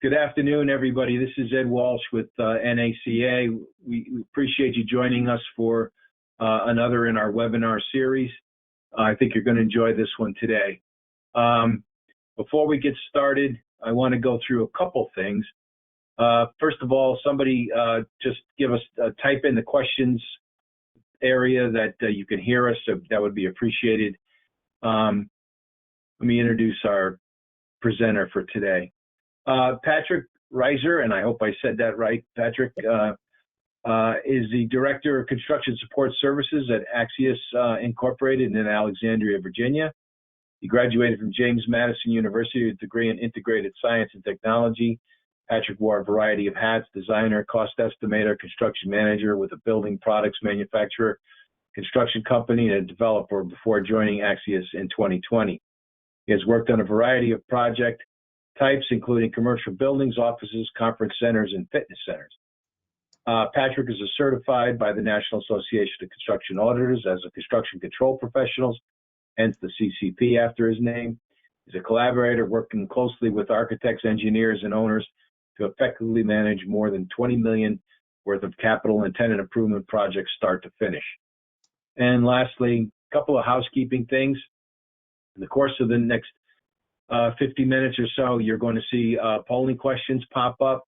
Good afternoon, everybody. This is Ed Walsh with NACA. We appreciate you joining us for another in our webinar series. I think you're going to enjoy this one today. Before we get started, I want to go through a couple things. First of all, somebody just give us, type in the questions area that you can hear us, so that would be appreciated. Let me introduce our presenter for today. Patrick Reiser, and I hope I said that right, Patrick, is the Director of Construction Support Services at Axias Incorporated in Alexandria, Virginia. He graduated from James Madison University with a degree in Integrated Science and Technology. Patrick wore a variety of hats: designer, cost estimator, construction manager with a building products manufacturer, construction company, and a developer before joining Axias in 2020. He has worked on a variety of project types, including commercial buildings, offices, conference centers, and fitness centers. Patrick is certified by the National Association of Construction Auditors as a construction control professional, hence the CCP after his name. He's a collaborator working closely with architects, engineers, and owners to effectively manage more than $20 million worth of capital and tenant improvement projects start to finish. And lastly, a couple of housekeeping things. In the course of the next 50 minutes or so, you're going to see polling questions pop up.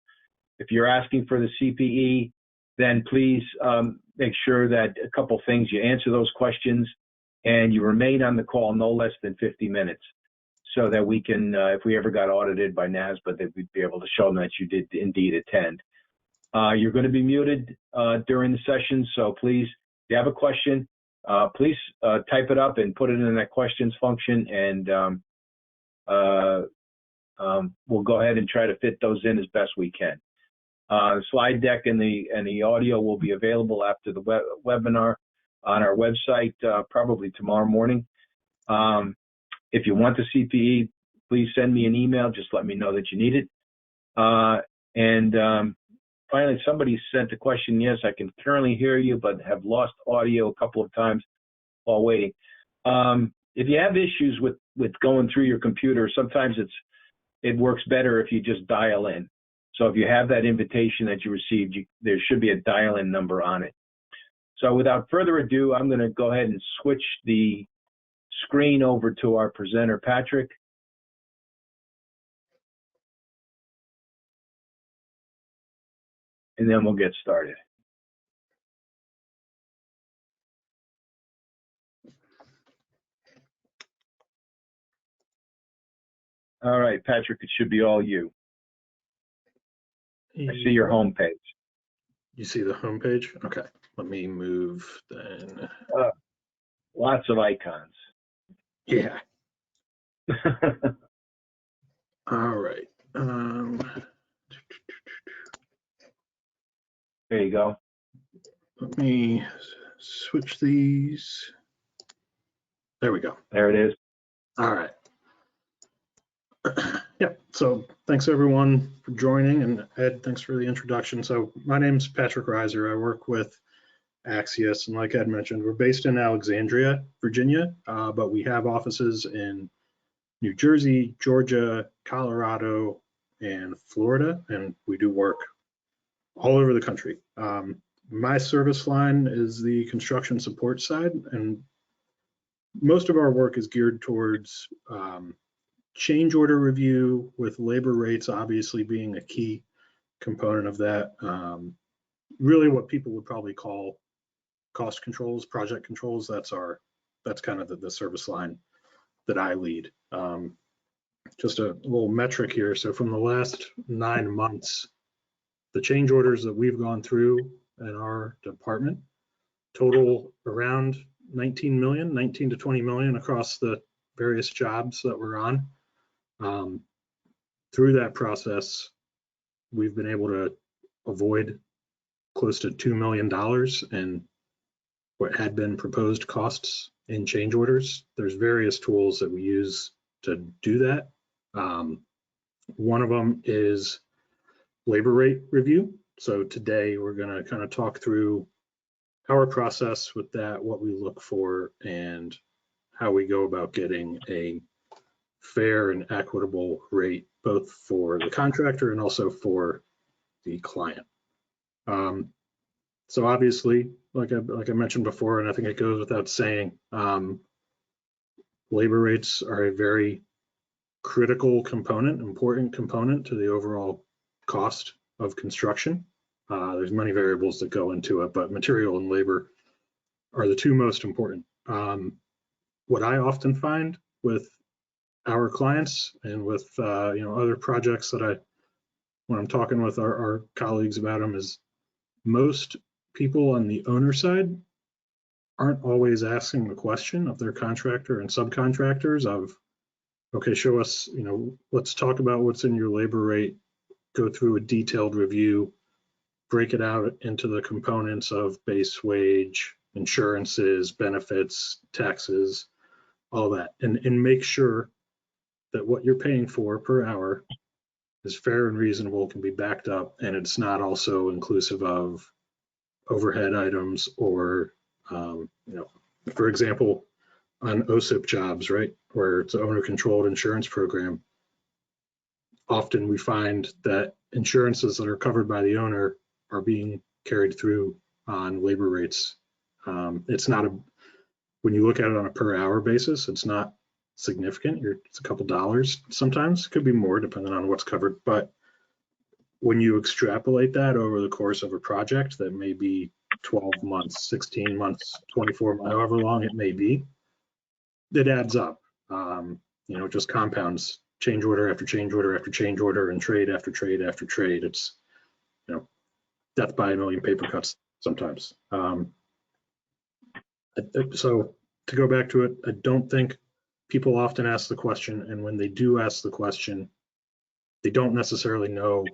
If you're asking for the CPE, then please make sure that a couple things, you answer those questions and you remain on the call no less than 50 minutes so that we can, if we ever got audited by NASBA, that we'd be able to show them that you did indeed attend. You're going to be muted during the session, so please, if you have a question, please type it up and put it in that questions function, and we'll go ahead and try to fit those in as best we can. The slide deck and the audio will be available after the webinar on our website, probably tomorrow morning. If you want the CPE, please send me an email. Just let me know that you need it. Finally, somebody sent a question. Yes, I can currently hear you, but have lost audio a couple of times while waiting. If you have issues with going through your computer, sometimes it works better if you just dial in. So if you have that invitation that you received, there should be a dial-in number on it. So without further ado, I'm going to go ahead and switch the screen over to our presenter, Patrick. And then we'll get started. All right, Patrick, it should be all you. I see your homepage. You see the homepage? Okay, let me move then. Lots of icons. Yeah. All right. There you go. Let me switch these. There we go. There it is. All right. Yeah, so thanks everyone for joining, and Ed, thanks for the introduction. So my name's Patrick Reiser. I work with Axias, and like Ed mentioned, we're based in Alexandria, Virginia, but we have offices in New Jersey, Georgia, Colorado, and Florida, and we do work all over the country. My service line is the construction support side, and most of our work is geared towards change order review, with labor rates obviously being a key component of that. Really what people would probably call cost controls, project controls. That's kind of the service line that I lead. Just a little metric here. So from the last 9 months, the change orders that we've gone through in our department total around 19 to 20 million across the various jobs that we're on. Through that process, we've been able to avoid close to $2 million in what had been proposed costs in change orders. There's various tools that we use to do that. One of them is labor rate review. So today we're going to kind of talk through our process with that, what we look for, and how we go about getting a fair and equitable rate, both for the contractor and also for the client. So obviously, like I mentioned before, and I think it goes without saying, labor rates are a very critical component, important component to the overall cost of construction. There's many variables that go into it, but material and labor are the two most important. What I often find with our clients and with other projects that when I'm talking with our colleagues about them, is most people on the owner side aren't always asking the question of their contractor and subcontractors of, okay, show us, let's talk about what's in your labor rate, go through a detailed review, break it out into the components of base wage, insurances, benefits, taxes, all that, and make sure that what you're paying for per hour is fair and reasonable, can be backed up, and it's not also inclusive of overhead items or, for example, on OSIP jobs, right, where it's an owner-controlled insurance program, often we find that insurances that are covered by the owner are being carried through on labor rates. It's not when you look at it on a per hour basis, it's not significant. It's a couple dollars sometimes. It could be more depending on what's covered. But when you extrapolate that over the course of a project that may be 12 months, 16 months, 24, however long it may be, it adds up. Just compounds, change order after change order after change order, and trade after trade after trade. It's, death by a million paper cuts sometimes. So to go back to it, I don't think people often ask the question, and when they do ask the question, they don't necessarily know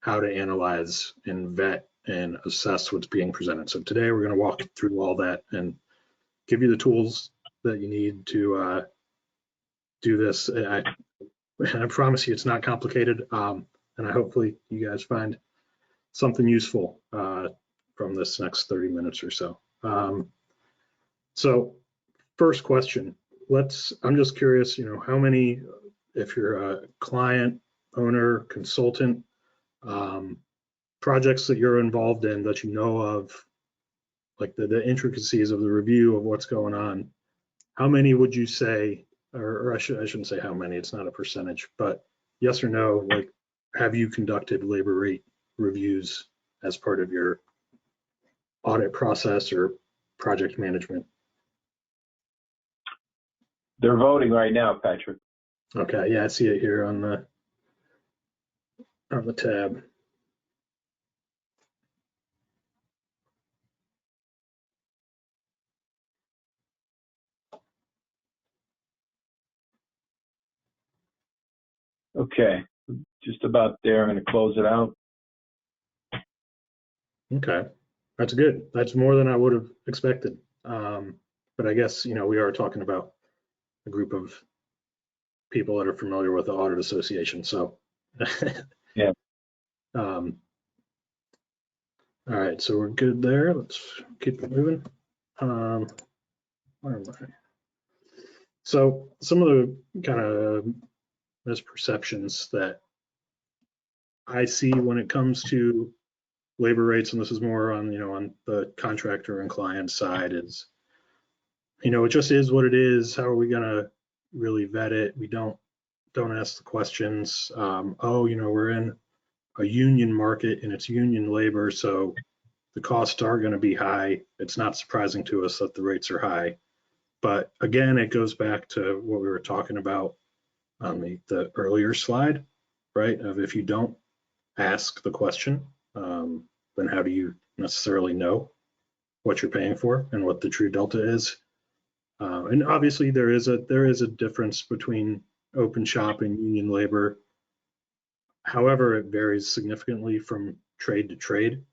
how to analyze and vet and assess what's being presented. So today we're going to walk through all that and give you the tools that you need to do this. I promise you it's not complicated, and I hopefully you guys find something useful from this next 30 minutes or so. So first question, I'm just curious, how many, if you're a client, owner, consultant, projects that you're involved in that you know of, like the intricacies of the review of what's going on, how many would you say, or I shouldn't say how many, it's not a percentage, but yes or no, like, have you conducted labor rate reviews as part of your audit process or project management? They're voting right now, Patrick. Okay, yeah, I see it here on the tab. Okay, just about there. I'm going to close it out. Okay, that's good. That's more than I would have expected. But I guess, we are talking about a group of people that are familiar with the Audit Association. So, yeah. All right, so we're good there. Let's keep it moving. Where am I? So some of the kind of misperceptions that I see when it comes to labor rates, and this is more on, on the contractor and client side, is, it just is what it is. How are we going to really vet it? We don't ask the questions. We're in a union market and it's union labor, so the costs are going to be high. It's not surprising to us that the rates are high. But again, it goes back to what we were talking about on the earlier slide, right? Of if you don't ask the question, then how do you necessarily know what you're paying for and what the true delta is? And obviously there is a difference between open shop and union labor. However, it varies significantly from trade to trade.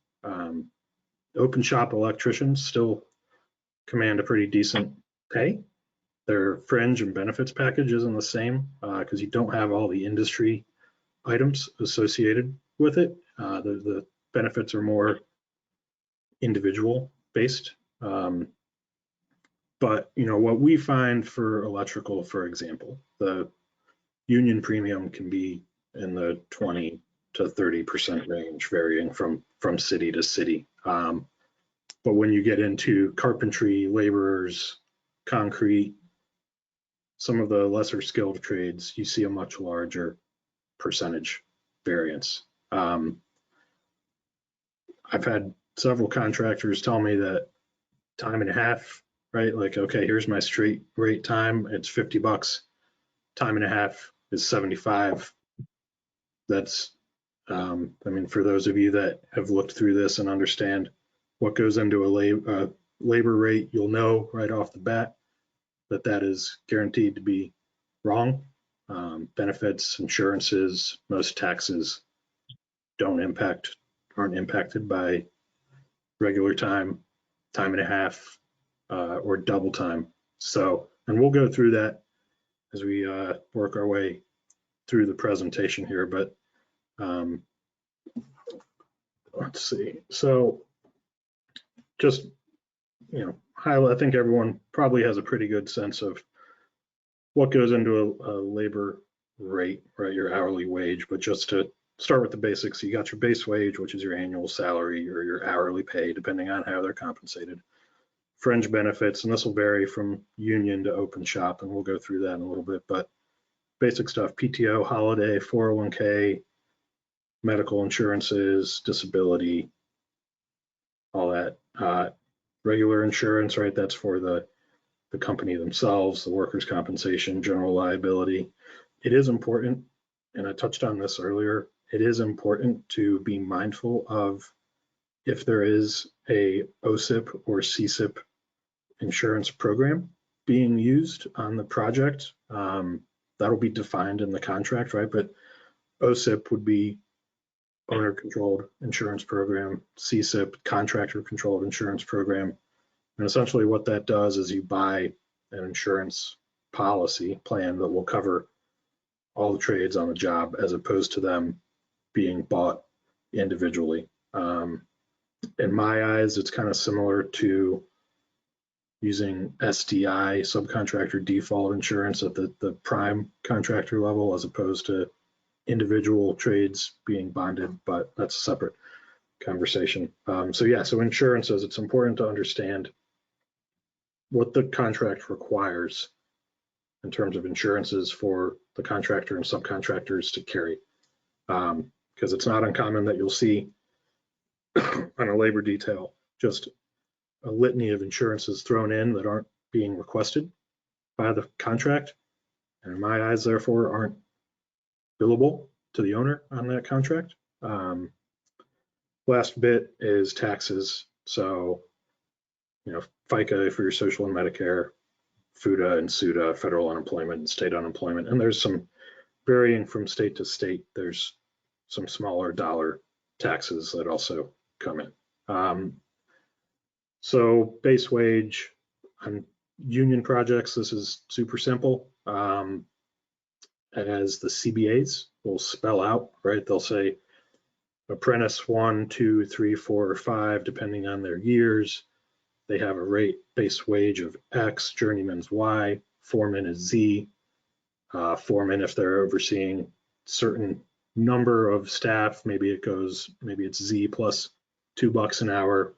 Open shop electricians still command a pretty decent pay. Their fringe and benefits package isn't the same because you don't have all the industry items associated with it. The benefits are more individual based. But what we find for electrical, for example, the union premium can be in the 20 to 30% range, varying from city to city. But when you get into carpentry, laborers, concrete, some of the lesser skilled trades, you see a much larger percentage variance. I've had several contractors tell me that time and a half, right? Like, okay, here's my straight rate time. It's $50. Time and a half is 75. That's, I mean, for those of you that have looked through this and understand what goes into a labor rate, you'll know right off the bat that that is guaranteed to be wrong. Benefits, insurances, most taxes aren't impacted by regular time, time and a half, or double time. So, and we'll go through that as we work our way through the presentation here, but let's see. So just, I think everyone probably has a pretty good sense of what goes into a labor rate, right? Your hourly wage, but just to start with the basics, you got your base wage, which is your annual salary or your hourly pay, depending on how they're compensated. Fringe benefits, and this will vary from union to open shop, and we'll go through that in a little bit, but basic stuff, PTO, holiday, 401k, medical insurances, disability, all that. Regular insurance, right? That's for the company themselves, the workers' compensation, general liability. It is important, and I touched on this earlier, it is important to be mindful of if there is a OSIP or CSIP insurance program being used on the project. That'll be defined in the contract, right? But OSIP would be owner-controlled insurance program, CSIP, contractor-controlled insurance program. And essentially what that does is you buy an insurance policy plan that will cover all the trades on the job as opposed to them being bought individually. In my eyes, it's kind of similar to using SDI, subcontractor default insurance, at the prime contractor level as opposed to individual trades being bonded, but that's a separate conversation. So insurances, it's important to understand what the contract requires in terms of insurances for the contractor and subcontractors to carry. Because it's not uncommon that you'll see on a labor detail just a litany of insurances thrown in that aren't being requested by the contract, and in my eyes, therefore, aren't billable to the owner on that contract. Last bit is taxes. So, FICA for your social and Medicare, FUTA and SUTA, federal unemployment and state unemployment. And there's some varying from state to state. There's some smaller dollar taxes that also come in. So base wage on union projects, this is super simple. As the CBAs will spell out, right? They'll say apprentice 1, 2, 3, 4, or 5, depending on their years. They have a rate base wage of X, journeyman's Y, foreman is Z. Foreman, if they're overseeing certain number of staff, maybe it's Z plus $2 an hour.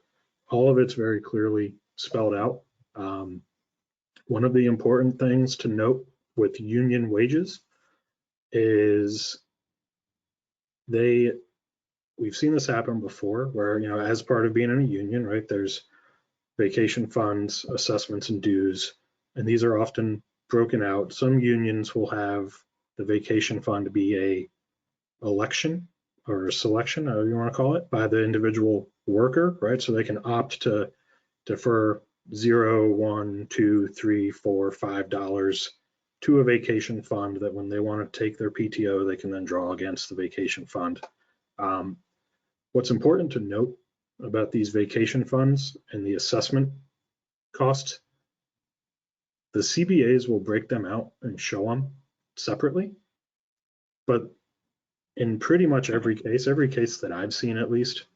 All of it's very clearly spelled out. One of the important things to note with union wages is we've seen this happen before where, as part of being in a union, right, there's vacation funds, assessments and dues, and these are often broken out. Some unions will have the vacation fund be a election or a selection, however you want to call it, by the individual worker, right? So they can opt to defer $0, $1, $2, $3, $4, $5 to a vacation fund that when they want to take their PTO, they can then draw against the vacation fund. What's important to note about these vacation funds and the assessment costs, the CBAs will break them out and show them separately, but in pretty much every case that I've seen at least,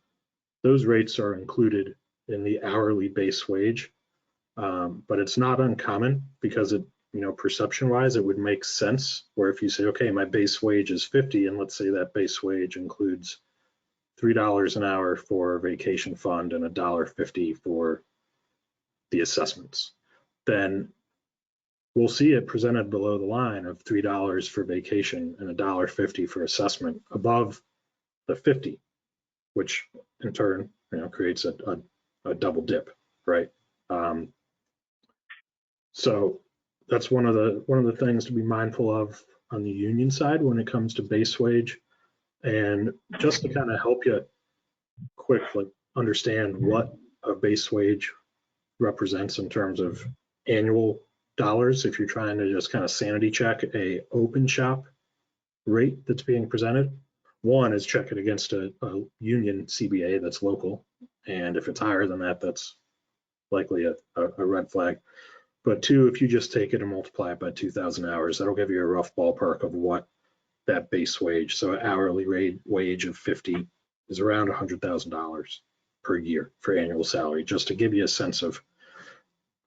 those rates are included in the hourly base wage. But it's not uncommon because perception wise, it would make sense where if you say, okay, my base wage is 50, and let's say that base wage includes $3 an hour for vacation fund and $1.50 for the assessments, then we'll see it presented below the line of $3 for vacation and $1.50 for assessment above the 50, which in turn, creates a double dip, right? So that's one of the things to be mindful of on the union side when it comes to base wage. And just to kind of help you quickly understand what a base wage represents in terms of annual dollars, if you're trying to just kind of sanity check a open shop rate that's being presented, one is check it against a union CBA that's local, and if it's higher than that, that's likely a red flag. But two, if you just take it and multiply it by 2,000 hours, that'll give you a rough ballpark of what that base wage, so an hourly rate wage of 50 is around $100,000 per year for annual salary, just to give you a sense of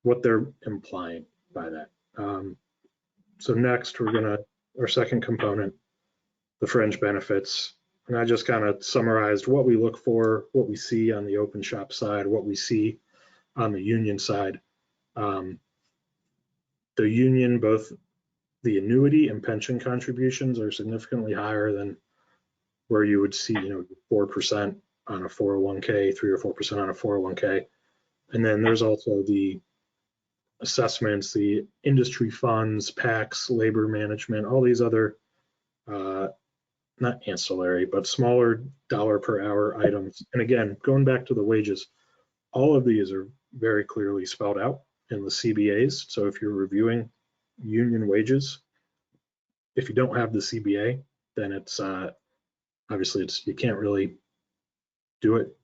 what they're implying by that. So next, our second component, the fringe benefits. And I just kind of summarized what we look for, what we see on the open shop side, what we see on the union side. The union, both the annuity and pension contributions are significantly higher than where you would see, 4% on a 401k, 3 or 4% on a 401k. And then there's also the assessments, the industry funds, PACs, labor management, all these other, not ancillary, but smaller dollar per hour items. And again, going back to the wages, all of these are very clearly spelled out in the CBAs. So if you're reviewing union wages, if you don't have the CBA, then it's obviously you can't really do it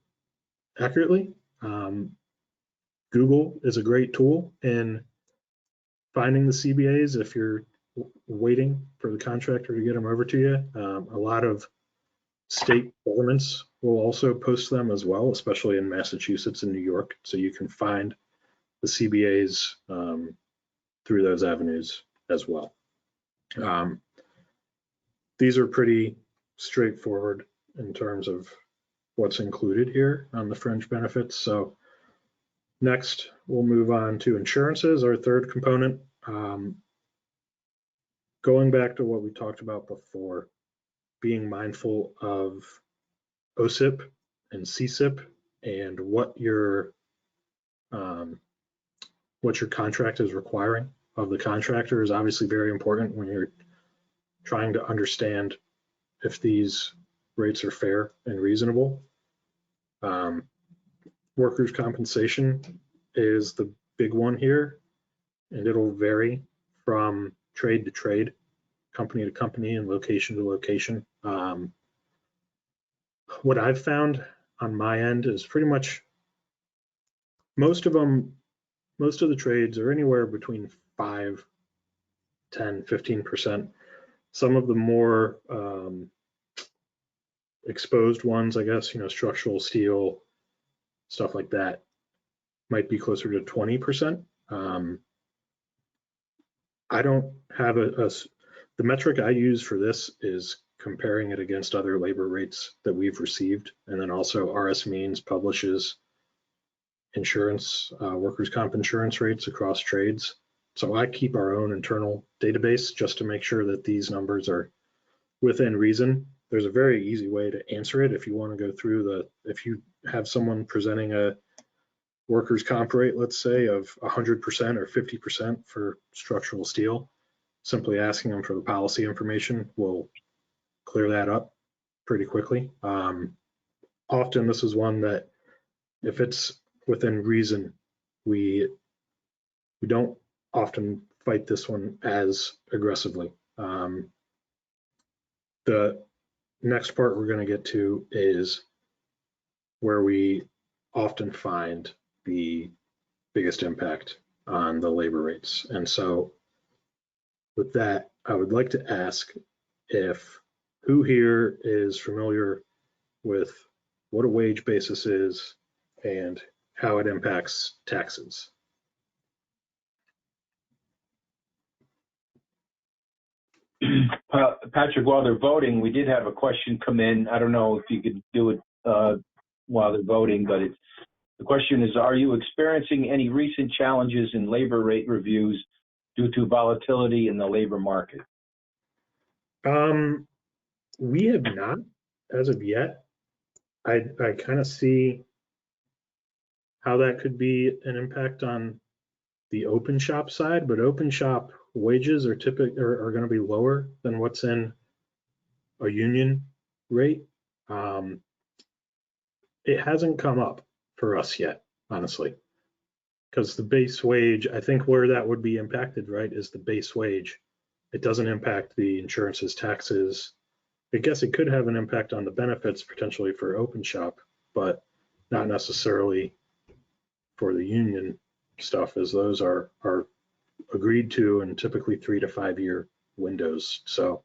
accurately. Google is a great tool in finding the CBAs if you're waiting for the contractor to get them over to you. A lot of state governments will also post them as well, especially in Massachusetts and New York. So you can find the CBAs through those avenues as well. These are pretty straightforward in terms of what's included here on the fringe benefits. So next, we'll move on to insurances, our third component. Going back to what we talked about before, being mindful of OSIP and CSIP and what your contract is requiring of the contractor is obviously very important when you're trying to understand if these rates are fair and reasonable. Workers' compensation is the big one here, and it'll vary from trade to trade, company to company, and location to location. What I've found on my end is pretty much most of the trades are anywhere between 5, 10, 15%. Some of the more exposed ones, I guess, structural steel, stuff like that, might be closer to 20%. I don't have the metric I use for this is comparing it against other labor rates that we've received. And then also RS Means publishes insurance, workers' comp insurance rates across trades. So I keep our own internal database just to make sure that these numbers are within reason. There's a very easy way to answer it if you want to go through if you have someone presenting a workers' comp rate, let's say, of 100% or 50% for structural steel, simply asking them for the policy information will clear that up pretty quickly. Often this is one that if it's within reason, we don't often fight this one as aggressively. The next part we're going to get to is where we often find the biggest impact on the labor rates. And so with that, I would like to ask who here is familiar with what a wage basis is and how it impacts taxes. Patrick, while they're voting, we did have a question come in. I don't know if you could do it while they're voting, but the question is, are you experiencing any recent challenges in labor rate reviews due to volatility in the labor market? We have not as of yet. I kind of see how that could be an impact on the open shop side, but open shop wages are going to be lower than what's in a union rate. It hasn't come up for us yet, honestly, because the base wage, I think where that would be impacted, right, is the base wage. It doesn't impact the insurances, taxes. I guess it could have an impact on the benefits potentially for open shop, but not necessarily for the union stuff, as those are agreed to in typically 3 to 5 year windows. So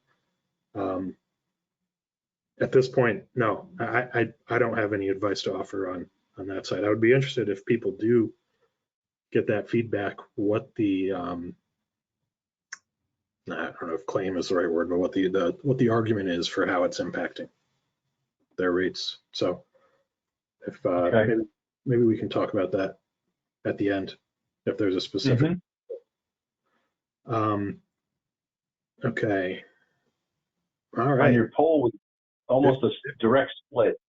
at this point, no, I don't have any advice to offer on that side. I would be interested if people do get that feedback, what the I don't know if claim is the right word, but what the argument is for how it's impacting their rates. So if Okay. maybe we can talk about that at the end if there's a specific. Okay. All right. On your poll with almost a direct split.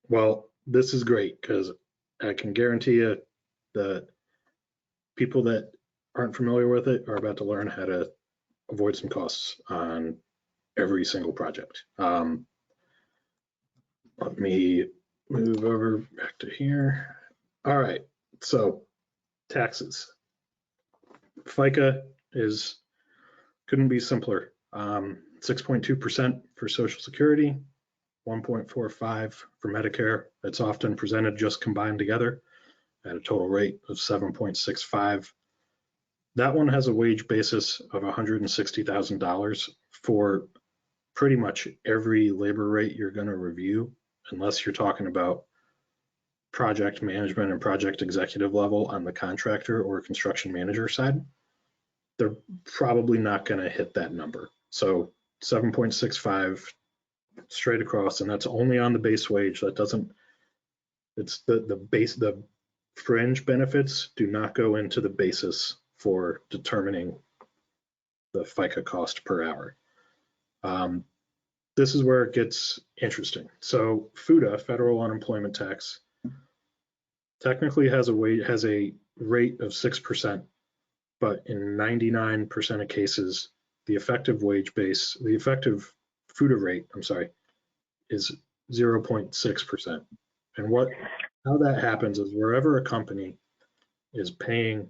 Well, this is great because I can guarantee you that people that aren't familiar with it are about to learn how to avoid some costs on every single project. Let me move over back to here. All right, so taxes. FICA couldn't be simpler. 6.2% for Social Security, 1.45 for Medicare. It's often presented just combined together at a total rate of 7.65. That one has a wage basis of $160,000 for pretty much every labor rate you're going to review, unless you're talking about project management and project executive level on the contractor or construction manager side. They're probably not going to hit that number. So 7.65 straight across, and that's only on the base wage. That doesn't, it's the fringe benefits do not go into the basis for determining the FICA cost per hour. This is where it gets interesting. So FUTA, federal unemployment tax, technically has a rate of 6%, but in 99% of cases, the effective FUTA rate, is 0.6%. And how that happens is wherever a company is paying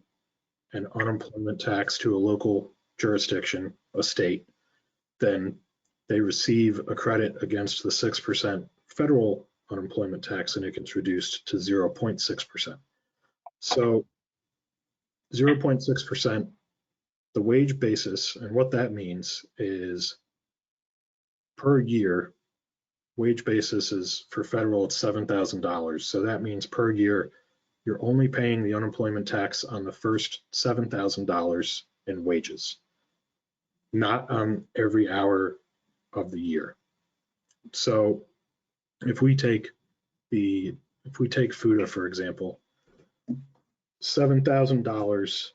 an unemployment tax to a local jurisdiction, a state, then they receive a credit against the 6% federal unemployment tax, and it gets reduced to 0.6%. So 0.6%, the wage basis, and what that means is per year, wage basis is for federal, it's $7,000. So that means per year, you're only paying the unemployment tax on the first $7,000 in wages, not on every hour of the year. So if we take FUTA, for example, $7,000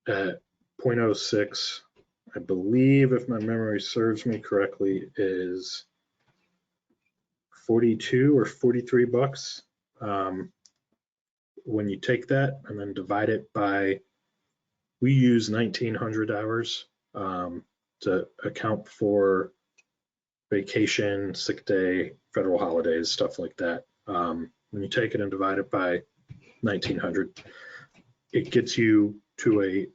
at 0.06, I believe, if my memory serves me correctly, is 42 or 43 bucks. When you take that and then divide it by, we use 1,900 hours to account for vacation, sick day, federal holidays, stuff like that. When you take it and divide it by 1,900, it gets you to a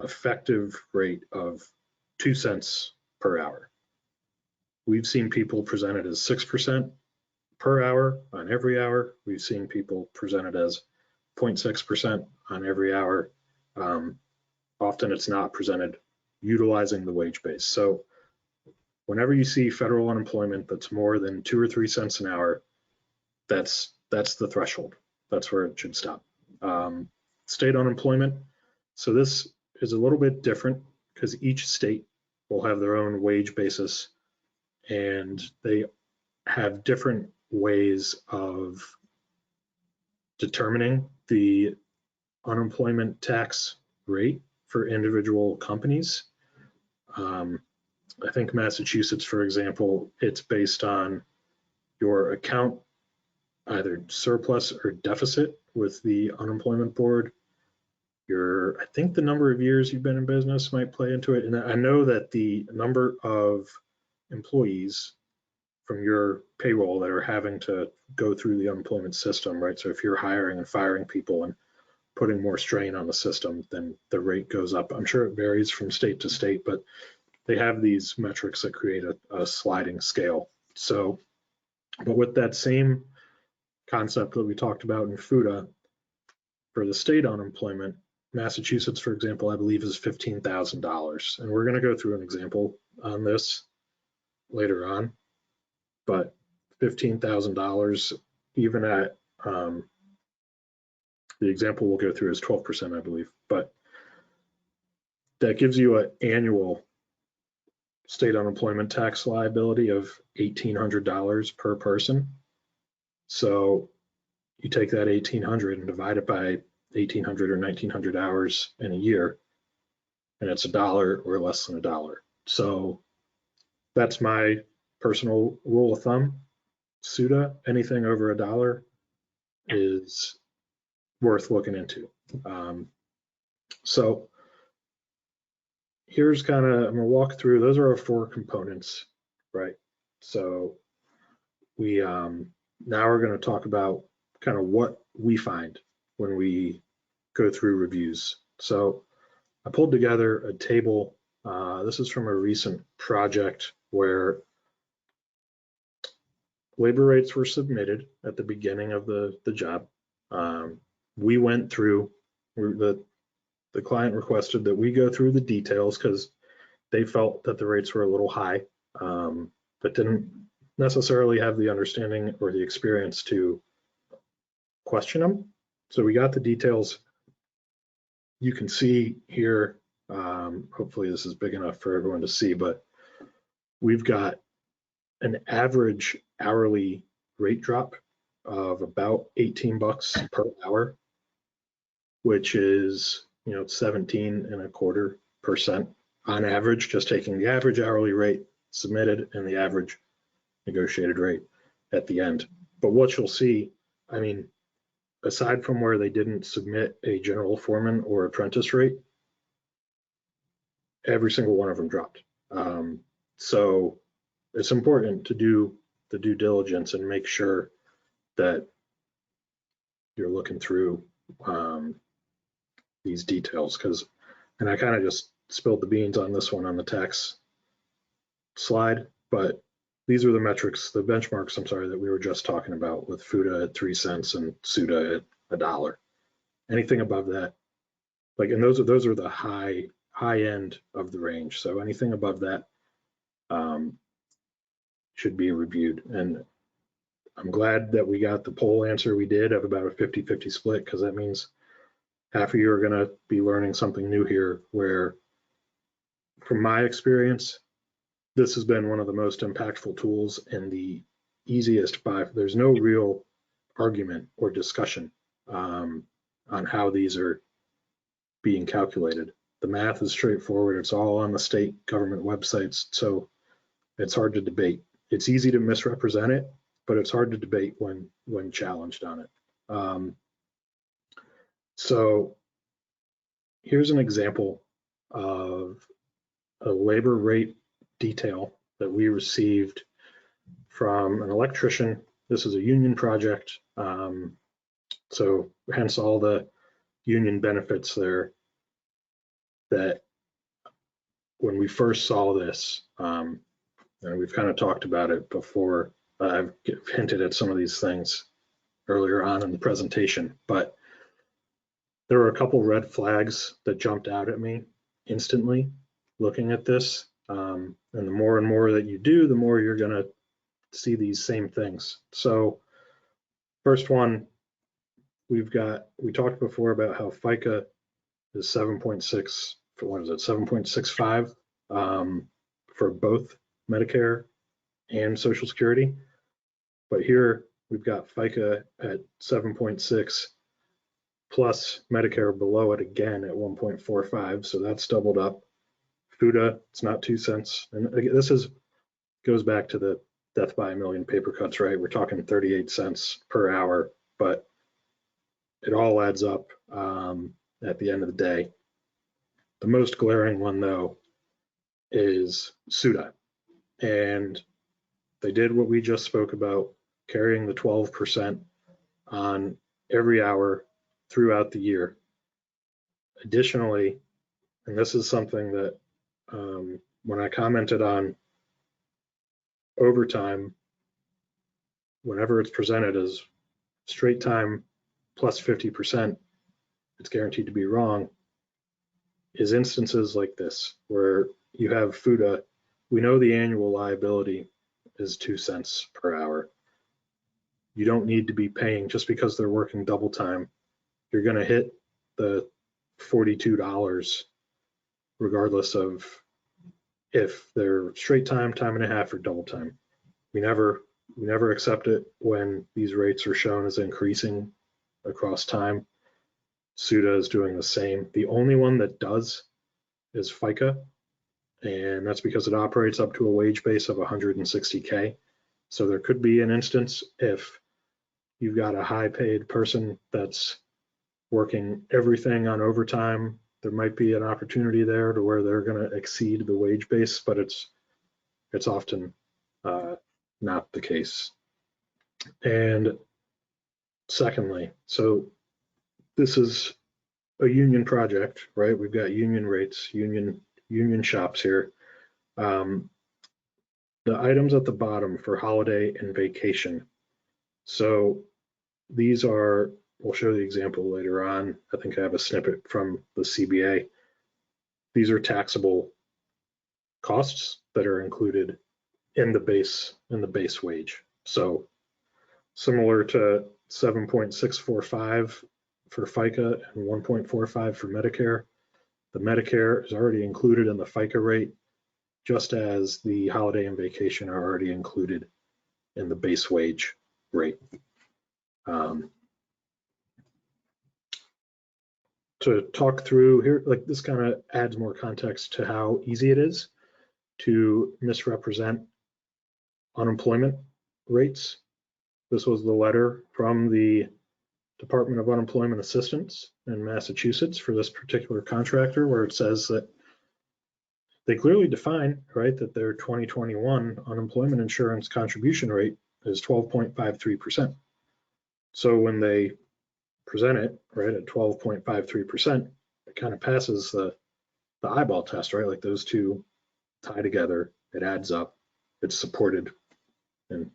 effective rate of 2 cents per hour. We've seen people presented as 6% per hour on every hour. We've seen people presented as 0.6% on every hour. Often it's not presented utilizing the wage base. So whenever you see federal unemployment that's more than 2 or 3 cents an hour, that's the threshold. That's where it should stop. State unemployment. So this is a little bit different because each state will have their own wage basis, and they have different ways of determining the unemployment tax rate for individual companies. I think Massachusetts, for example, it's based on your account, either surplus or deficit with the unemployment board. I think the number of years you've been in business might play into it. And I know that the number of employees from your payroll that are having to go through the unemployment system, right? So if you're hiring and firing people and putting more strain on the system, then the rate goes up. I'm sure it varies from state to state, but they have these metrics that create a sliding scale. So, but with that same concept that we talked about in FUTA, for the state unemployment, Massachusetts, for example, I believe is $15,000. And we're going to go through an example on this later on, but $15,000, even at the example we'll go through is 12%, I believe, but that gives you an annual state unemployment tax liability of $1,800 per person. So you take that 1,800 and divide it by 1,800 or 1,900 hours in a year, and it's $1 or less than $1. So that's my personal rule of thumb. SUTA, anything over $1 is worth looking into. So here's kind of, I'm gonna walk through, those are our 4 components, right? So we, now we're gonna talk about kind of what we find when we go through reviews. So I pulled together a table. This is from a recent project where labor rates were submitted at the beginning of the job. We went through, the client requested that we go through the details because they felt that the rates were a little high, but didn't necessarily have the understanding or the experience to question them. So we got the details. You can see here, hopefully this is big enough for everyone to see, but we've got an average hourly rate drop of about 18 bucks per hour, which is, 17.25% on average, just taking the average hourly rate submitted and the average negotiated rate at the end. But what you'll see, I mean, aside from where they didn't submit a general foreman or apprentice rate, every single one of them dropped. So it's important to do the due diligence and make sure that you're looking through these details, and I kind of just spilled the beans on this one on the tax slide, but these are the metrics, the benchmarks, I'm sorry, that we were just talking about with FUTA at 3 cents and SUTA at $1. Anything above that, like, and those are the high end of the range. So anything above that should be reviewed. And I'm glad that we got the poll answer we did of about a 50-50 split, because that means half of you are going to be learning something new here, where from my experience, this has been one of the most impactful tools and the easiest by, there's no real argument or discussion on how these are being calculated. The math is straightforward. It's all on the state government websites, so it's hard to debate. It's easy to misrepresent it, but it's hard to debate when challenged on it. So here's an example of a labor rate detail that we received from an electrician. This is a union project, so hence all the union benefits there. That when we first saw this, and we've kind of talked about it before, I've hinted at some of these things earlier on in the presentation, but there were a couple red flags that jumped out at me instantly looking at this. And the more and more that you do, the more you're going to see these same things. So first one, we talked before about how FICA is 7.6, what is it, 7.65. for both Medicare and Social Security. But here we've got FICA at 7.6 plus Medicare below it again at 1.45, so that's doubled up. FUTA, it's not 2 cents. And again, this goes back to the death by a million paper cuts, right? We're talking 38 cents per hour, but it all adds up at the end of the day. The most glaring one, though, is SUTA. And they did what we just spoke about, carrying the 12% on every hour throughout the year. Additionally, and this is something that when I commented on overtime, whenever it's presented as straight time plus 50%, it's guaranteed to be wrong, is instances like this where you have FUTA. We know the annual liability is 2 cents per hour. You don't need to be paying just because they're working double time. You're going to hit the $42 regardless of if they're straight time, time and a half, or double time. We never accept it when these rates are shown as increasing across time. SUTA is doing the same. The only one that does is FICA, and that's because it operates up to a wage base of 160K. So there could be an instance if you've got a high paid person that's working everything on overtime, there might be an opportunity there to where they're going to exceed the wage base, but it's often not the case. And secondly, so this is a union project, right? We've got union rates, union shops here. The items at the bottom for holiday and vacation. So these are, we'll show the example later on. I think I have a snippet from the CBA. These are taxable costs that are included in the base wage. So similar to 7.645 for FICA and 1.45 for Medicare, the Medicare is already included in the FICA rate, just as the holiday and vacation are already included in the base wage rate. To talk through here, like this kind of adds more context to how easy it is to misrepresent unemployment rates. This was the letter from the Department of Unemployment Assistance in Massachusetts for this particular contractor, where it says that they clearly define, right, that their 2021 unemployment insurance contribution rate is 12.53%. So when they present it, right, at 12.53%, it kind of passes the eyeball test, right? Like those two tie together, it adds up, it's supported and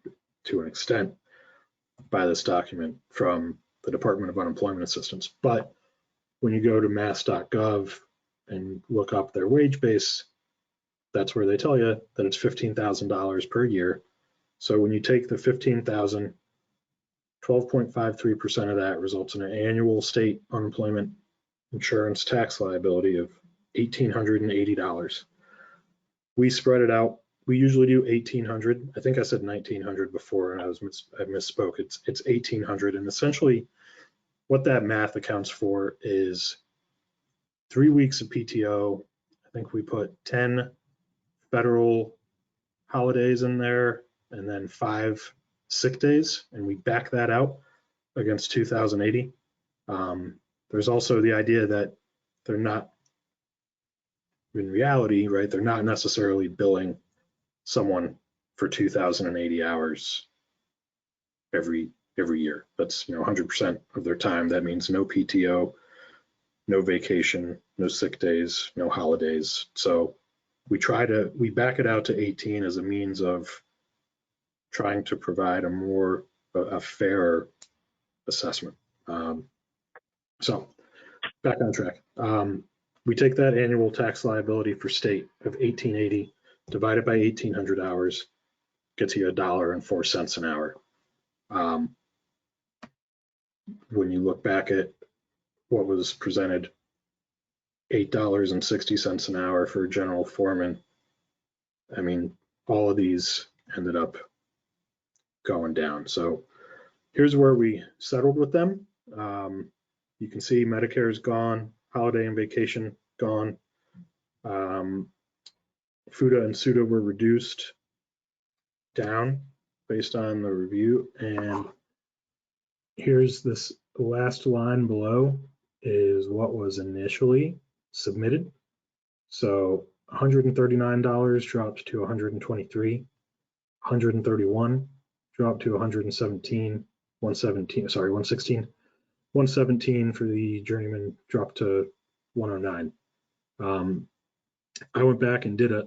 to an extent by this document from the Department of Unemployment Assistance. But when you go to mass.gov and look up their wage base, that's where they tell you that it's $15,000 per year. So when you take the 15,000, 12.53% of that results in an annual state unemployment insurance tax liability of $1,880. We spread it out. We usually do 1,800. I think I said 1,900 before, and I misspoke. It's 1,800, and essentially what that math accounts for is 3 weeks of PTO. I think we put 10 federal holidays in there, and then 5 sick days, and we back that out against 2,080. There's also the idea that they're not, in reality, right, they're not necessarily billing someone for 2,080 hours every year. That's 100% of their time. That means no PTO, no vacation, no sick days, no holidays. So we back it out to 18 as a means of trying to provide a fairer assessment. So back on track. We take that annual tax liability for state of 1,880, divide it by 1,800 hours, gets you $1.04 an hour. When you look back at what was presented, $8.60 an hour for a general foreman, I mean, all of these ended up going down. So here's where we settled with them. You can see Medicare is gone, holiday and vacation gone. FUTA and SUTA were reduced down based on the review. And here's this last line below is what was initially submitted. So $139 dropped to $123, $131 dropped to $117, $116, $117 for the journeyman dropped to $109. I went back and did a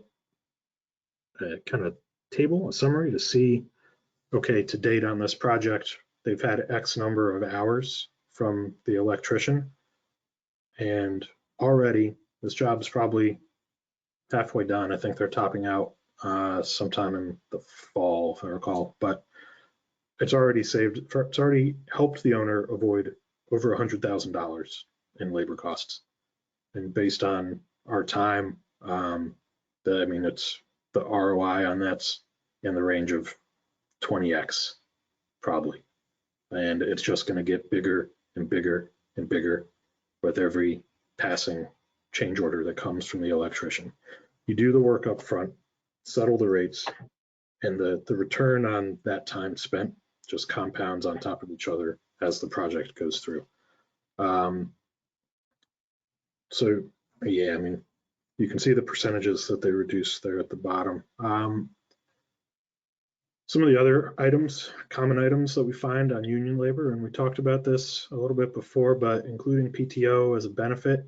kind of table, a summary to see, okay, to date on this project, they've had X number of hours from the electrician, and already this job is probably halfway done. I think they're topping out sometime in the fall, if I recall, but it's already helped the owner avoid over $100,000 in labor costs. And based on our time, it's the ROI on that's in the range of 20x probably. And it's just going to get bigger and bigger and bigger with every passing change order that comes from the electrician. You do the work up front, settle the rates, and the return on that time spent just compounds on top of each other as the project goes through. So yeah, I mean, you can see the percentages that they reduce there at the bottom. Some of the other items, common items that we find on union labor, and we talked about this a little bit before, but including PTO as a benefit.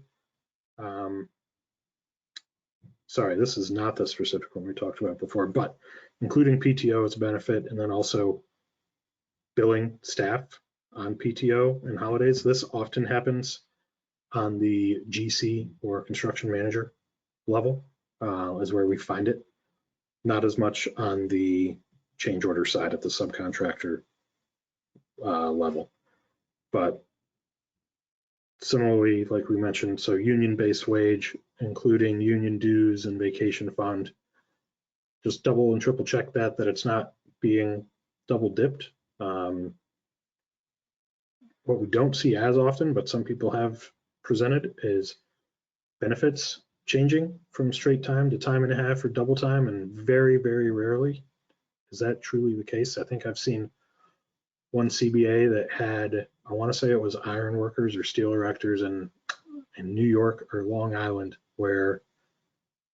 Sorry, this is not the specific one we talked about before, but including PTO as a benefit, and then also billing staff on PTO and holidays. This often happens on the GC or construction manager level, is where we find it. Not as much on the change order side at the subcontractor level. But similarly, like we mentioned, so union-based wage, including union dues and vacation fund, just double and triple check that it's not being double dipped. What we don't see as often, but some people have presented, is benefits changing from straight time to time and a half or double time, and very, very rarely is that truly the case. I think I've seen one CBA that had, I want to say it was iron workers or steel erectors in New York or Long Island, where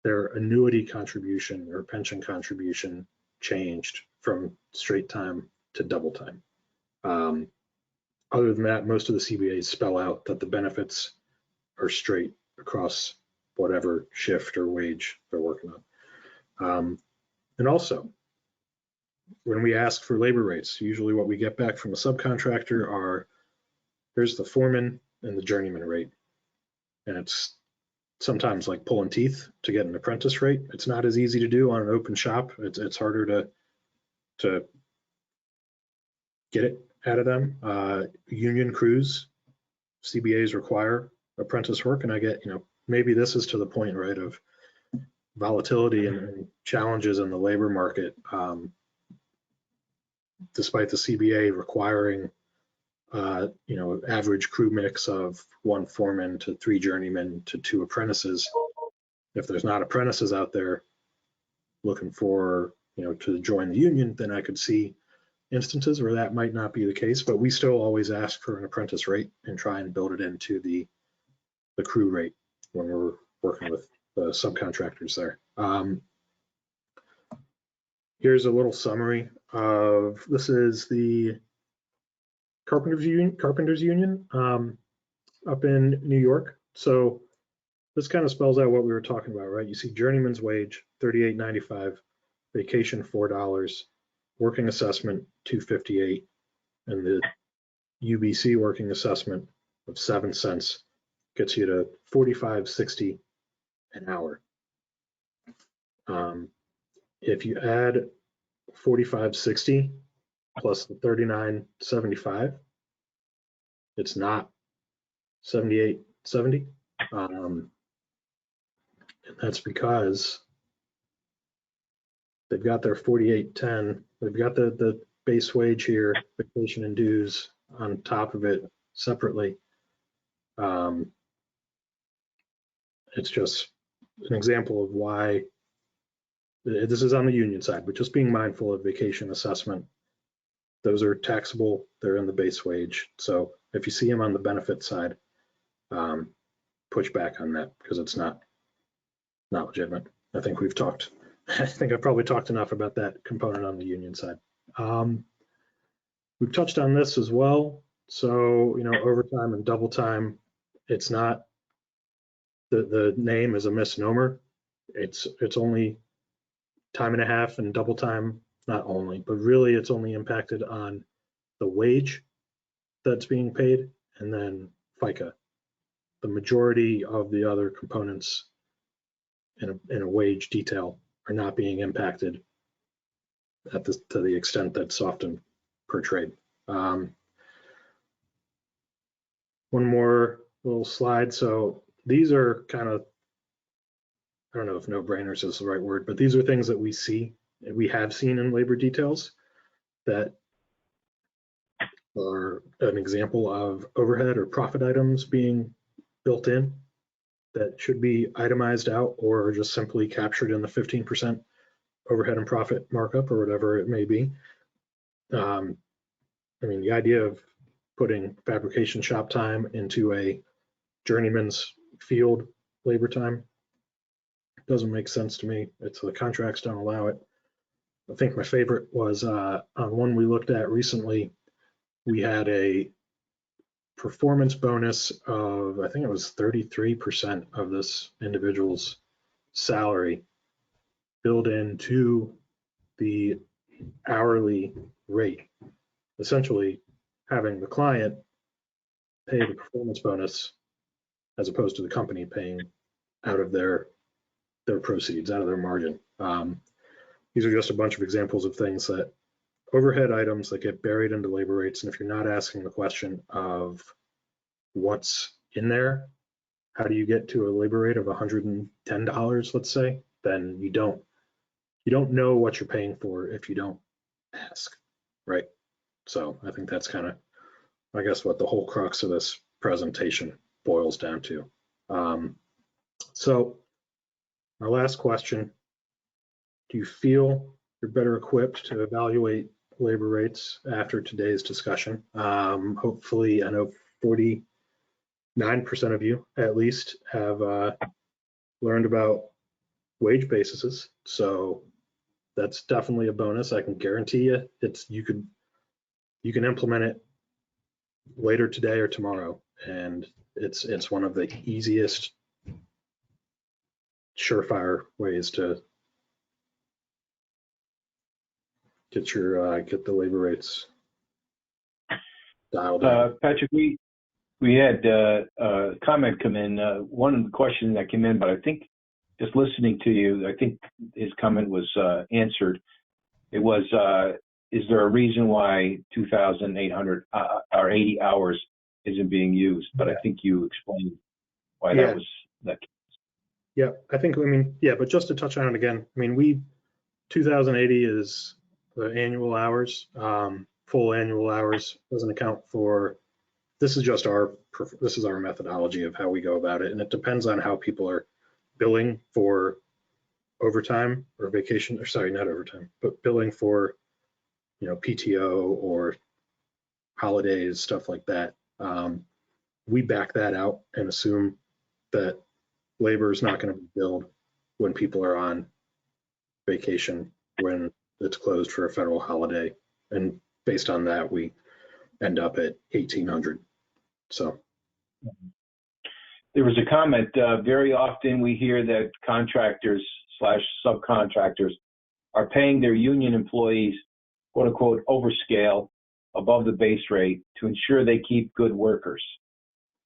their annuity contribution or pension contribution changed from straight time to double time. Other than that, most of the CBAs spell out that the benefits are straight across whatever shift or wage they're working on. And also, when we ask for labor rates, usually what we get back from a subcontractor are, here's the foreman and the journeyman rate. And it's sometimes like pulling teeth to get an apprentice rate. It's not as easy to do on an open shop. It's harder to get it out of them. Union crews, CBAs require apprentice work, and I get, maybe this is to the point, right, of volatility and challenges in the labor market. Despite the CBA requiring, average crew mix of 1 foreman to 3 journeymen to 2 apprentices, if there's not apprentices out there looking for, to join the union, then I could see instances where that might not be the case, but we still always ask for an apprentice rate and try and build it into the crew rate when we're working with the subcontractors there. Here's a little summary of, this is the Carpenters Union up in New York. So this kind of spells out what we were talking about, right? You see journeyman's wage, $38.95, vacation, $4, working assessment, $2.58, and the UBC working assessment of 7 cents gets you to $45.60 an hour. If you add $45.60 plus the $39.75, it's not $78.70. And that's because they've got their 48.10. They've got the base wage here, vacation and dues on top of it separately. It's just an example of why this is on the union side, but just being mindful of vacation assessment. Those are taxable. They're in the base wage. So if you see them on the benefit side, push back on that because it's not legitimate. I think we've talked. I think I've probably talked enough about that component on the union side. We've touched on this as well. So, overtime and double time, it's not, the name is a misnomer. It's only time and a half, and double time, not only, but really it's only impacted on the wage that's being paid and then FICA. The majority of the other components in a wage detail are not being impacted to the extent that's often portrayed. One more little slide. So these are kind of, I don't know if no-brainers is the right word, but these are things that we have seen in labor details that are an example of overhead or profit items being built in that should be itemized out or just simply captured in the 15% overhead and profit markup or whatever it may be. The idea of putting fabrication shop time into a journeyman's field labor time doesn't make sense to me. The contracts don't allow it. I think my favorite was on one we looked at recently. We had a performance bonus of, I think it was 33% of this individual's salary built into the hourly rate, essentially having the client pay the performance bonus as opposed to the company paying out of their proceeds, out of their margin. These are just a bunch of examples of things that overhead items that get buried into labor rates. And if you're not asking the question of what's in there, how do you get to a labor rate of $110, let's say, then you don't know what you're paying for if you don't ask, right? So I think that's kind of, I guess, what the whole crux of this presentation boils down to. So our last question, do you feel you're better equipped to evaluate labor rates after today's discussion? Hopefully, I know 49% of you at least have learned about wage bases. So that's definitely a bonus. I can guarantee you you can implement it later today or tomorrow, and it's one of the easiest, surefire ways to get the labor rates dialed in. Patrick, we had a comment come in. One of the questions that came in, but I think just listening to you, I think his comment was answered. It was, is there a reason why 2,800 or 80 hours isn't being used? But I think you explained why that was that. Yeah, I think, but just to touch on it again, 2,080 is the annual hours, full annual hours doesn't account for, this is our methodology of how we go about it. And it depends on how people are billing for overtime or vacation, or sorry, not overtime, but billing for, PTO or holidays, stuff like that. We back that out and assume that labor is not going to be billed when people are on vacation, when it's closed for a federal holiday. And based on that, we end up at 1,800. So. There was a comment, very often we hear that contractors/subcontractors are paying their union employees, quote unquote, overscale above the base rate to ensure they keep good workers.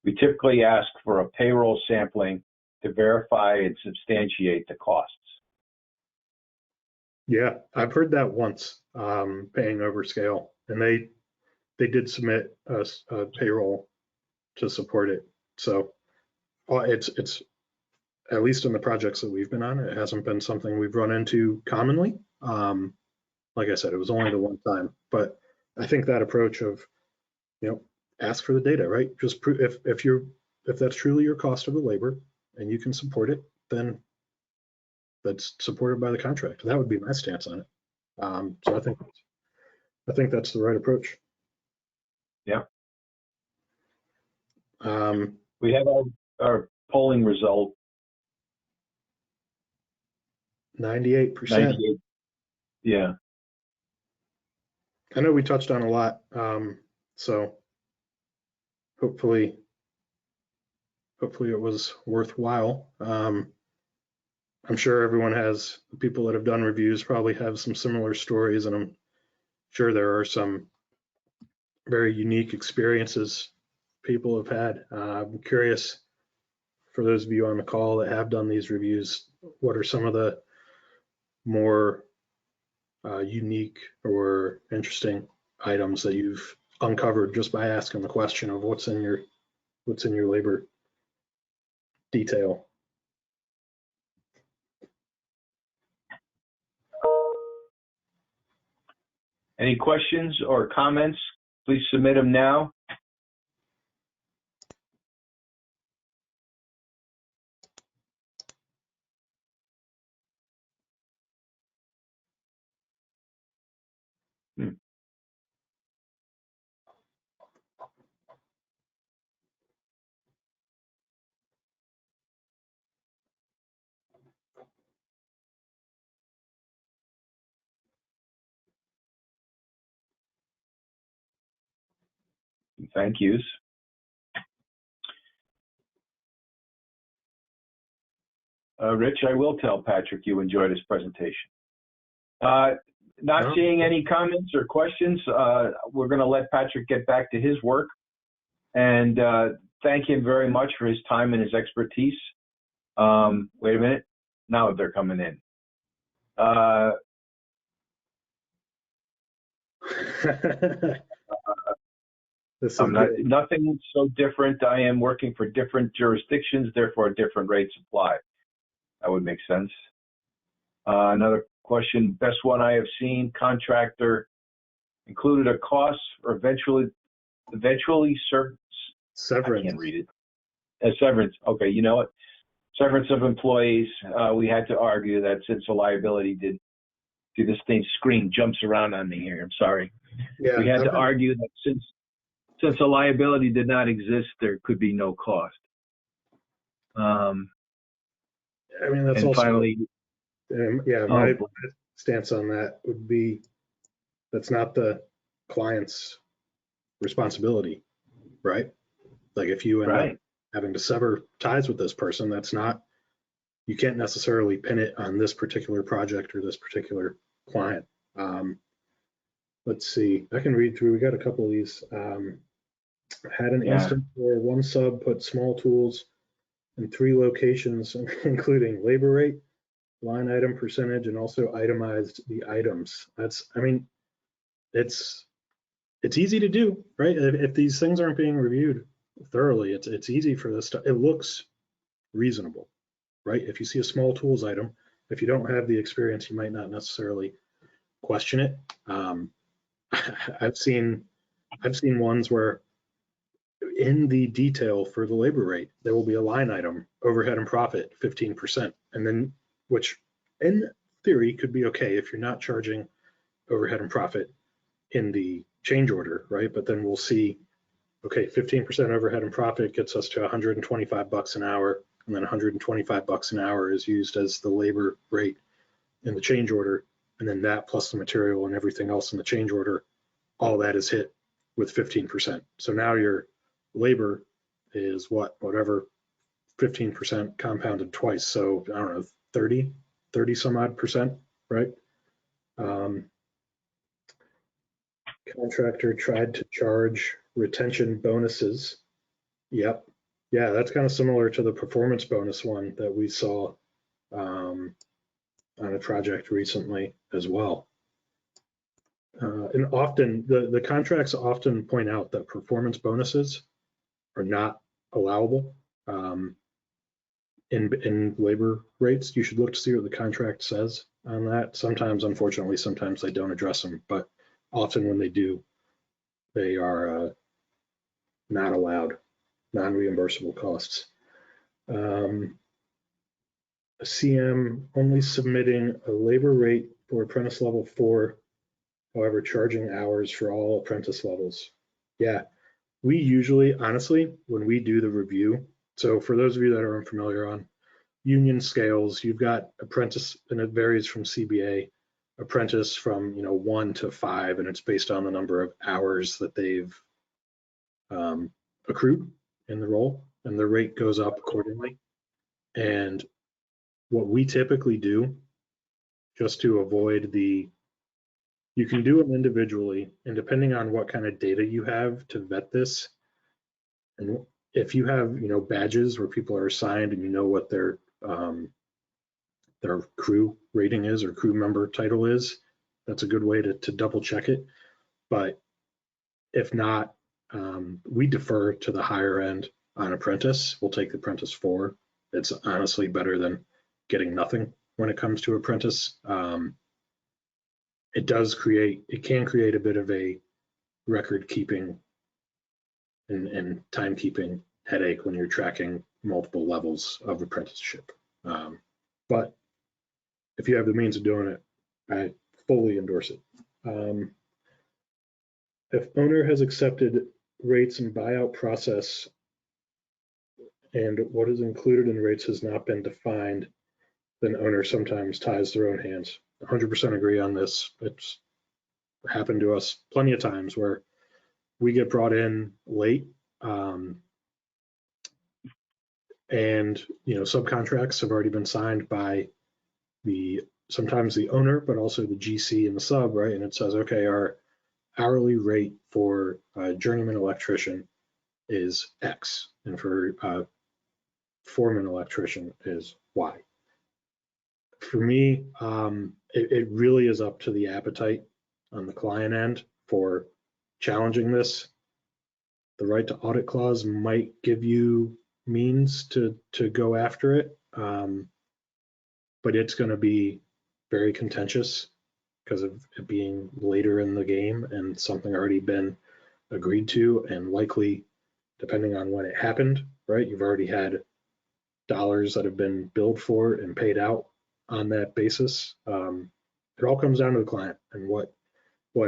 We typically ask for a payroll sampling to verify and substantiate the costs. Yeah, I've heard that once, paying overscale, and they did submit a payroll to support it. So it's at least in the projects that we've been on, it hasn't been something we've run into commonly. Like I said, it was only the one time, but I think that approach of, ask for the data, right? Just if that's truly your cost of the labor and you can support it, then that's supported by the contract. That would be my stance on it. So I think that's the right approach. Yeah. Um, We have our polling result. 98%. 98. Yeah. I know we touched on a lot, so hopefully it was worthwhile. I'm sure everyone has, people that have done reviews probably have some similar stories, and I'm sure there are some very unique experiences people have had. I'm curious, for those of you on the call that have done these reviews, what are some of the more unique or interesting items that you've uncovered just by asking the question of what's in your labor detail? Any questions or comments? Please submit them now. Thank yous. Rich, I will tell Patrick you enjoyed his presentation. Not seeing any comments or questions, we're going to let Patrick get back to his work, and thank him very much for his time and his expertise. Wait a minute. Now they're coming in. Nothing so different. I am working for different jurisdictions, therefore a different rates apply. That would make sense. Another question, best one I have seen, contractor included a cost or eventually severance. I can't read it. Severance. Okay, you know what? Severance of employees. We had to argue that since the liability did. See, this thing screen jumps around on me here. I'm sorry. Yeah, we had to argue that since a liability did not exist, there could be no cost. I mean, that's and also finally. My stance on that would be that's not the client's responsibility, right? Like if you end up having to sever ties with this person, you can't necessarily pin it on this particular project or this particular client. Let's see, I can read through, we got a couple of these. Had an instance where one sub put small tools in 3 locations, including labor rate, line item percentage, and also itemized the items. It's easy to do, right? If these things aren't being reviewed thoroughly, it's easy for this it looks reasonable, right? If you see a small tools item, if you don't have the experience, you might not necessarily question it. I've seen ones where in the detail for the labor rate, there will be a line item, overhead and profit, 15%, and then, which in theory could be okay if you're not charging overhead and profit in the change order, right? But then we'll see, okay, 15% overhead and profit gets us to $125 an hour, and then $125 an hour is used as the labor rate in the change order, and then that plus the material and everything else in the change order, all that is hit with 15%. So now your labor is whatever 15% compounded twice. So I don't know, 30 some odd percent, right? Contractor tried to charge retention bonuses. Yep. Yeah, that's kind of similar to the performance bonus one that we saw on a project recently as well. And often the contracts often point out that performance bonuses are not allowable in labor rates. You should look to see what the contract says on that. Sometimes, unfortunately, sometimes they don't address them, but often when they do, they are not allowed, non-reimbursable costs. A CM only submitting a labor rate for apprentice level 4, however, charging hours for all apprentice levels. Yeah, we usually, honestly, when we do the review, so for those of you that are unfamiliar on union scales, you've got apprentice, and it varies from CBA, apprentice from 1 to 5, and it's based on the number of hours that they've accrued in the role, and the rate goes up accordingly. And what we typically do, just to avoid you can do them individually, and depending on what kind of data you have to vet this, and if you have badges where people are assigned and you know what their crew rating is or crew member title is, that's a good way to double check it. But if not, we defer to the higher end on apprentice. We'll take the apprentice 4. It's honestly better than getting nothing when it comes to apprentice. It can create a bit of a record keeping and timekeeping headache when you're tracking multiple levels of apprenticeship. But if you have the means of doing it, I fully endorse it. If owner has accepted rates and buyout process and what is included in rates has not been defined, then owner sometimes ties their own hands. 100% agree on this. It's happened to us plenty of times where we get brought in late, and subcontracts have already been signed by sometimes the owner, but also the GC and the sub, right? And it says, okay, our hourly rate for a journeyman electrician is X, and for a foreman electrician is Y. For me, it really is up to the appetite on the client end for challenging this. The right to audit clause might give you means to go after it, but it's going to be very contentious because of it being later in the game and something already been agreed to, and likely, depending on when it happened, right? You've already had dollars that have been billed for and paid out on that basis. It all comes down to the client and what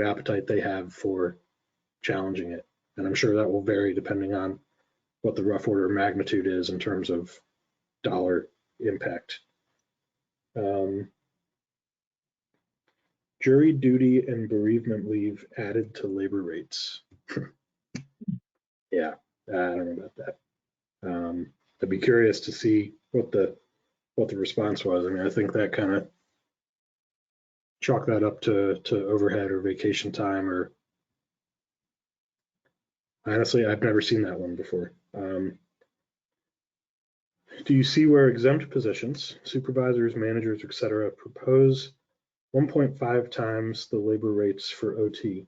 appetite they have for challenging it. And I'm sure that will vary depending on what the rough order magnitude is in terms of dollar impact. Jury duty and bereavement leave added to labor rates. Yeah, I don't know about that. I'd be curious to see what the response was. I mean, I think that kind of chalk that up to overhead or vacation time, or honestly, I've never seen that one before. Do you see where exempt positions, supervisors, managers, etc., propose 1.5 times the labor rates for OT?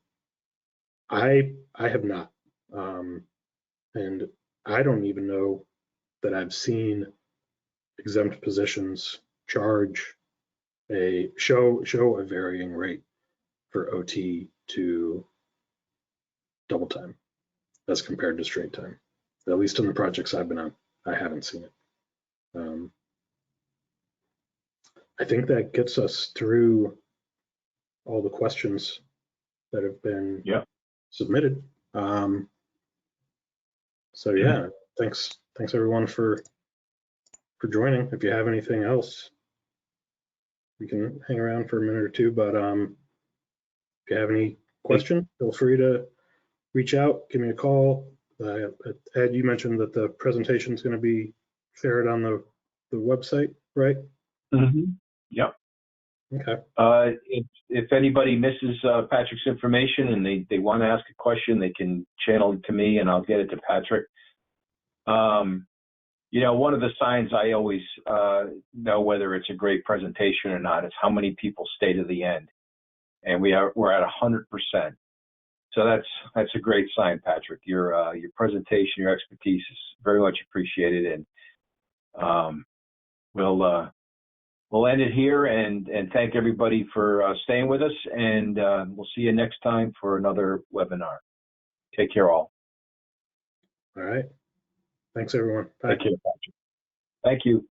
I have not, and I don't even know that I've seen exempt positions charge show a varying rate for OT to double time as compared to straight time. At least in the projects I've been on, I haven't seen it. I think that gets us through all the questions that have been submitted. So yeah, thanks everyone for joining. If you have anything else, we can hang around for a minute or two, but if you have any question, feel free to reach out, give me a call. Ed, you mentioned that the presentation is going to be shared on the website, right? Mm-hmm. Yep. Okay. If anybody misses Patrick's information and they want to ask a question, they can channel it to me and I'll get it to Patrick. One of the signs I always know whether it's a great presentation or not is how many people stay to the end, and we're at 100%. So that's a great sign, Patrick. Your presentation, your expertise is very much appreciated, and we'll we'll end it here and thank everybody for staying with us. And we'll see you next time for another webinar. Take care, all. All right. Thanks, everyone. Bye. Take care, Patrick. Thank you.